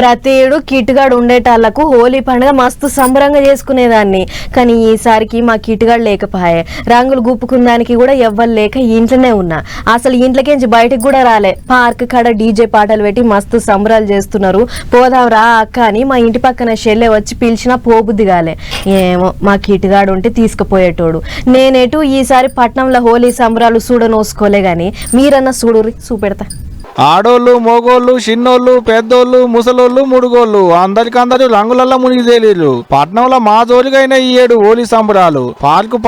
ప్రతి ఏడు కిటుగాడు ఉండేటాళ్లకు హోలీ పండుగ మస్తు సంబరంగా చేసుకునేదాన్ని. కానీ ఈసారికి మా కిటుగాడు లేకపాయే. రంగులు గుప్పుకుందానికి కూడా ఎవ్వరు లేక ఇంట్లోనే ఉన్నా. అసలు ఇంట్లోకించి బయటకు కూడా రాలే. పార్క్ కాడ డీజే పాటలు పెట్టి మస్తు సంబరాలు చేస్తున్నారు. పోదాం రా అక్క అని మా ఇంటి పక్కన షెల్లె వచ్చి పిలిచినా పోబుద్ది కాలే. ఏమో మా కిటుగాడు ఉంటే తీసుకుపోయేటోడు. నేనేటు ఈసారి పట్నంలో హోలీ సంబరాలు చూడనోసుకోలే గాని మీరన్నా చూడుర్రి, చూపెడతా. ఆడోళ్ళు, మోగోళ్ళు, చిన్నోళ్ళు, పెద్దోళ్ళు, ముసలోళ్ళు, ముడుగోళ్ళు అందరికందరూ రంగులల్లో మునిగి తేలీరు. పట్నంలో మా జోలికైనా ఈ ఏడు హోలీ సంబరాలు.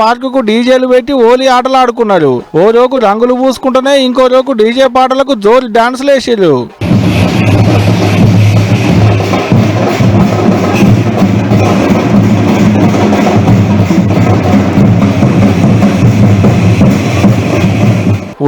పార్కుకు డీజేలు పెట్టి హోలీ ఆటలు ఆడుకున్నారు. ఓ రోజు రంగులు పూసుకుంటూనే ఇంకో రోజు డీజే పాటలకు జోరు డాన్సులు వేసిర్రు.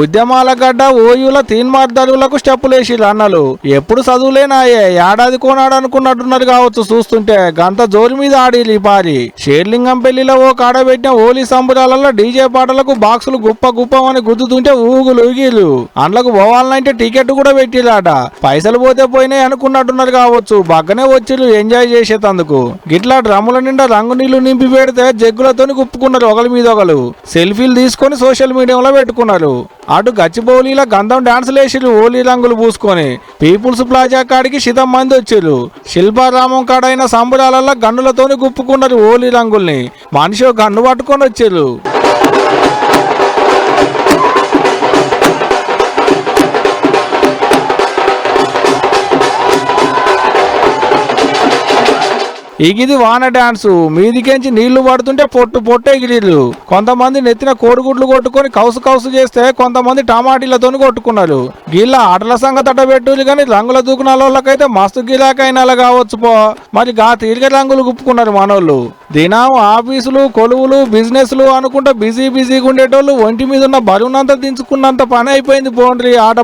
ఉద్యమాల గడ్డ ఓయూల తీన్మార్దరులకు స్టెప్పులేసిరు అన్నలు. ఎప్పుడు చదువులేనాయే, ఏడాది కోనాడు అనుకున్నట్టున్నారు కావచ్చు. చూస్తుంటే గంత జోరు మీద ఆడిలి పారి. షేర్లింగం పెళ్లిలో ఓ కాడబెట్టిన హోలీ సంబరాలలో డీజే పాటలకు బాక్సులు గుప్పమని గుద్దుతుంటే ఊగులు ఊగిలు. అండ్లకు పోవాలంటే టికెట్ కూడా పెట్టిరాట. పైసలు పోతే పోయినాయి అనుకున్నట్టున్నారు కావచ్చు. బాగానే వచ్చిర్రు ఎంజాయ్ చేసేటందుకు. గిట్లా డ్రమ్ముల నిండా రంగు నీళ్లు నింపి పెడితే జగ్గులతోని గుప్పుకున్నారు ఒకరి మీద ఒకరు. సెల్ఫీలు తీసుకొని సోషల్ మీడియాలో పెట్టుకున్నారు. అటు గచ్చిబౌలిలో గంధం డాన్సులు వేసిరు హోలీ రంగులు పూసుకొని. పీపుల్స్ ప్లాజా కాడికి శతం మంది వచ్చిర్రు. శిల్పారామం కాడైన సంబరాలలో గన్నులతోని గుప్పుకున్నారు హోలీ రంగుల్ని. మనిషి గన్ను పట్టుకొని వచ్చిర్రు. ఇగిది వాన డాన్సు. మీదికెంచి నీళ్లు పడుతుంటే పొట్టు ఎగిరిర్రు. కొంతమంది నెత్తిన కోడిగుడ్లు కొట్టుకొని కౌసు చేస్తే కొంతమంది టమాటీలతోని కొట్టుకున్నారు. గిల్ల ఆటల సంగతి అట్టబెట్టురు కానీ రంగుల దూకునాలకైతే మస్తు గిలాకైనా కావచ్చు పో. మరి గా తీరిక రంగులు గుప్పుకున్నారు మనోళ్ళు. దినం ఆఫీసులు, కొలువులు, బిజినెస్లు అనుకుంటా బిజీగా ఉండేటోళ్ళు ఒంటి మీద ఉన్న బరువునంతా దించుకున్నంత పని అయిపోయింది పోండ్రి ఆట